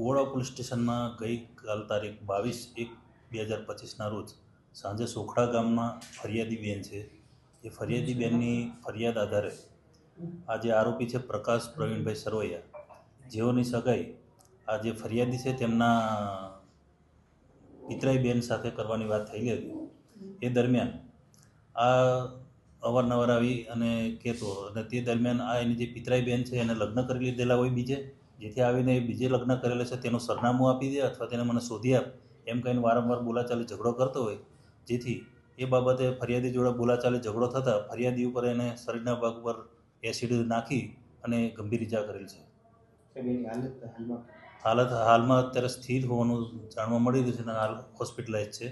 Kuvada police સ્ટેશનમાં ગઈકાલ તારીખ 22/1/2025ના રોજ સાંજે સોખડા ગામના ફરિયાદી બેન છે. એ ફરિયાદી બેનની ફરિયાદ આધારે આ જે આરોપી છે પ્રકાશ પ્રવીણભાઈ સરવૈયા, જેઓની સગાઈ આ જે ફરિયાદી છે તેમના પિતરાઈ બેન સાથે કરવાની વાત થયેલી હતી. એ દરમિયાન આ અવારનવાર આવી અને કહેતો, અને તે દરમિયાન આ એની જે પિતરાઈ બેન છે એને લગ્ન કરી લીધેલા હોય બીજે, જેથી આવીને એ બીજે લગ્ન કરેલા છે તેનું સરનામું આપી દે અથવા તેને મને શોધી આપ એમ કહીને વારંવાર બોલાચાલી ઝઘડો કરતો હોય. જેથી એ બાબતે ફરિયાદી જોડે બોલાચાલી ઝઘડો થતાં ફરિયાદી ઉપર એને શરીરના ભાગ પર એસિડ નાખી અને ગંભીર ઈજા કરેલ છે. હાલમાં અત્યારે સ્થિર હોવાનું જાણવા મળી રહ્યું છે અને હાલ હોસ્પિટલાઇઝ છે.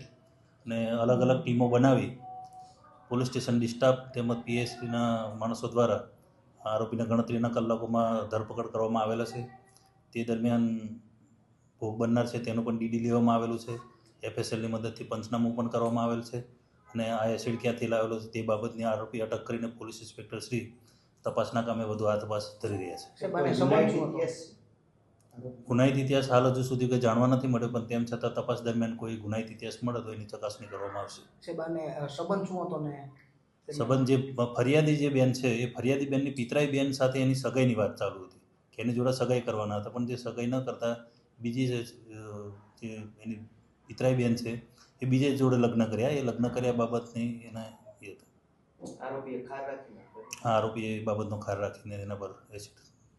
અને અલગ અલગ ટીમો બનાવી પોલીસ સ્ટેશન ડિસ્ટાફ તેમજ પીએસસીના માણસો દ્વારા આરોપીને ગણતરીના કલાકોમાં ધરપકડ કરવામાં આવેલા છે. તે દરમિયાન ભોગ બનનાર છે તેનું પણ ડીડી લેવામાં આવેલું છે. એફએસએલની મદદથી પંચનામું પણ કરવામાં આવેલ છે. અને આ એસિડ ક્યાંથી લાવેલો છે તે બાબતની આરોપી અટક કરીને પોલીસ ઇન્સ્પેક્ટર શ્રી તપાસના કામે વધુ તપાસ કરી રહ્યા છે. ગુનાહિત ઇતિહાસ હાલ હજુ સુધી કંઈ જાણવા નથી મળ્યો, પણ તેમ છતાં તપાસ દરમિયાન કોઈ ગુનાહિત ઇતિહાસ મળે તો એની ચકાસણી કરવામાં આવશે. સંબંધ જે ફરિયાદી જે બેન છે એ ફરિયાદી બેનની પિતરાઈ બેન સાથે એની સગાઈની વાત ચાલુ હતી કે એની જોડે સગાઈ કરવાના હતા, પણ જે સગાઈ ન કરતા બીજી જે એની પિતરાઈ બેન છે એ બીજે જોડે લગ્ન કર્યા. એ લગ્ન કર્યા બાબતની એને એ હતું. આરોપીએ એ બાબતનો ખાર રાખીને એના પર એસિડ